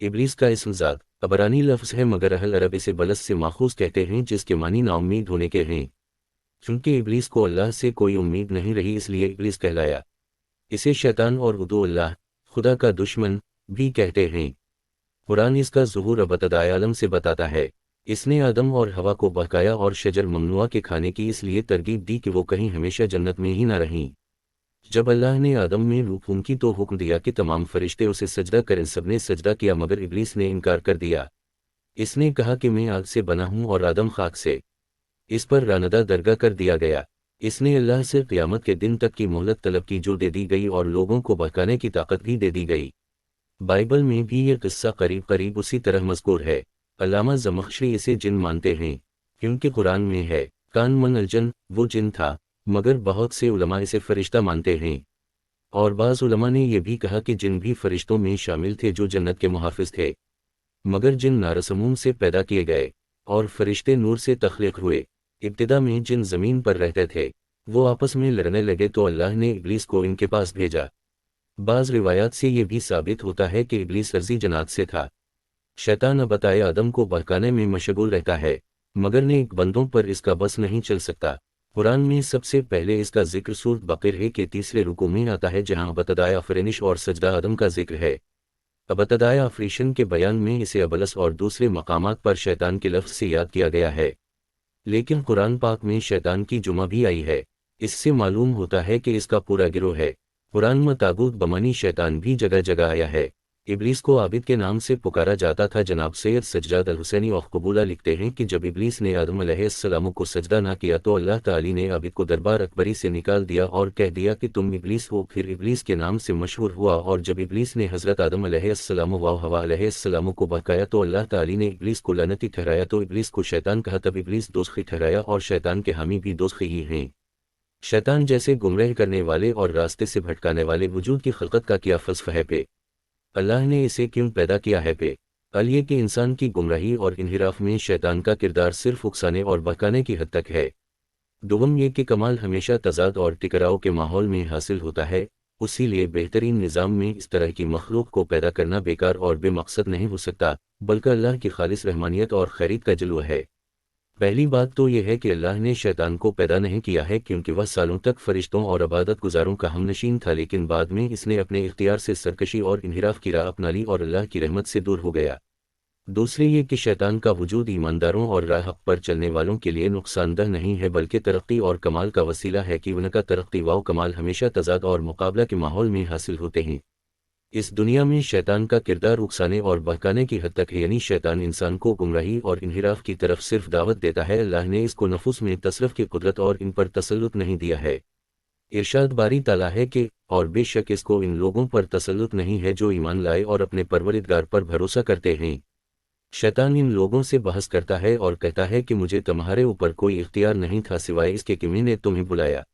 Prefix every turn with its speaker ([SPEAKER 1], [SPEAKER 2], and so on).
[SPEAKER 1] इब्लीस का इसम ज़ात अबरानी लफ्ज़ है, मगर अहल अरब इसे बलस से माखूज़ कहते हैं, जिसके मानी नाउम्मीद होने के हैं। चूँकि इब्लीस को अल्लाह से कोई उम्मीद नहीं रही, इसलिए इब्लीस कहलाया। इसे शैतान और उदुल्लाह, खुदा का दुश्मन, भी कहते हैं। कुरान इसका ज़ुहूर अबतदाए आलम से बताता है। इसने आदम और हवा को बहकाया और शजर ममनुआ के खाने की इसलिए तरगीब दी कि वो कहीं हमेशा जन्नत में ही ना रहें। जब अल्लाह ने आदम में रूह फूंकी तो हुक्म दिया कि तमाम फरिश्ते उसे सजदा करें। सबने सजदा किया, मगर इब्लीस ने इनकार कर दिया। इसने कहा कि मैं आग से बना हूँ और आदम खाक से। इस पर रानदा दरगाह कर दिया गया। इसने अल्लाह से क़यामत के दिन तक की मोहलत तलब की, जो दे दी गई, और लोगों को बहकाने की ताकत भी दे दी गई। बाइबल में भी ये किस्सा करीब करीब उसी तरह मज़कूर है। अल्लामा ज़मख़शरी इसे जिन मानते हैं, क्योंकि कुरान में है कान मन अलजन, वो जिन था, मगर बहुत से उलमा इसे फरिश्ता मानते हैं। और बाज़ उलमा ने यह भी कहा कि जिन भी फरिश्तों में शामिल थे जो जन्नत के मुहाफ़िज़ थे, मगर जिन नारसमूम से पैदा किए गए और फरिश्ते नूर से तख्लीक़ हुए। इब्तिदा में जिन ज़मीन पर रहते थे, वो आपस में लड़ने लगे तो अल्लाह ने इब्लीस को इनके पास भेजा। बाज़ रिवायात से ये भी साबित होता है कि इब्लीस अर्ज़ी जन्नात से था। शैतान बताए आदम को बहकाने में मशगूल रहता है, मगर नेक बंदों पर इसका बस नहीं चल सकता। कुरान में सबसे पहले इसका जिक्र सूरत बक़रा के तीसरे रुकू में आता है, जहाँ अबतदाए आफ़रीनिश और सजदा आदम का जिक्र है। अबतदाए आफ़रीशन के बयान में इसे अबलस और दूसरे मकामात पर शैतान के लफ्ज़ से याद किया गया है। लेकिन कुरान पाक में शैतान की जुमा भी आई है। इससे मालूम होता है कि इसका पूरा गिरोह है। कुरान में तागूत बमानी शैतान भी जगह जगह आया है। इब्लीस को आबिद के नाम से पुकारा जाता था। जनाब सैयद सज्जाद अल हुसैनी और कबूला लिखते हैं कि जब इब्लीस ने आदम अलैहिस्सलाम को सजदा ना किया तो अल्लाह ताली ने आबिद को दरबार अकबरी से निकाल दिया और कह दिया कि तुम इब्लीस हो। फिर इब्लीस के नाम से मशहूर हुआ, और जब इब्लीस ने हज़रत आदम अलैहिस्सलाम व हवा अलैहिस्सलाम को बहकाया तो अल्लाह ताली ने इब्लीस को लानती ठहराया, तो इब्लीस को शैतान कहा। तब इब्लीस दोज़खी ठहराया, और शैतान के हामी भी दोज़खी ही हैं। शैतान जैसे गुमराह करने वाले और रास्ते से भटकाने वाले वजूद की खलकत का क्या फ़लसफ़ा है पे? अल्लाह ने इसे क्यों पैदा किया है पे? ये कि इंसान की गुमराही और इन्हिराफ में शैतान का किरदार सिर्फ उकसाने और बहकाने की हद तक है। दोम ये कि कमाल हमेशा तज़ाद और टकराव के माहौल में हासिल होता है। उसी लिए बेहतरीन निज़ाम में इस तरह की मखलूक को पैदा करना बेकार और बेमकसद नहीं हो सकता, बल्कि अल्लाह की खालिस रहमानियत और खैरियत का जलवा है। पहली बात तो यह है कि अल्लाह ने शैतान को पैदा नहीं किया है, क्योंकि वह सालों तक फरिश्तों और इबादत गुजारों का हमनशीन था, लेकिन बाद में इसने अपने इख्तियार से सरकशी और इन्हिराफ की राह अपना ली और अल्लाह की रहमत से दूर हो गया। दूसरे ये कि शैतान का वजूद ईमानदारों और राह हक़ पर चलने वालों के लिए नुकसानदह नहीं है, बल्कि तरक्की और कमाल का वसीला है, कि उनका तरक्की व कमाल हमेशा तज़ाद और मुकाबला के माहौल में हासिल होते हैं। इस दुनिया में शैतान का किरदार उकसाने और बहकाने की हद तक है, यानी शैतान इंसान को गुमराही और इन्हिराफ की तरफ सिर्फ दावत देता है। अल्लाह ने इसको नफुस में तसरफ की कुदरत और इन पर तसल्लुत नहीं दिया है। इरशाद बारी ताला है कि और बेशक इसको इन लोगों पर तसल्लुत नहीं है जो ईमान लाए और अपने परवरिदगार पर भरोसा करते हैं। शैतान इन लोगों से बहस करता है और कहता है कि मुझे तुम्हारे ऊपर कोई इख्तियार नहीं था सिवाय इसके कि मैंने तुम्हें बुलाया।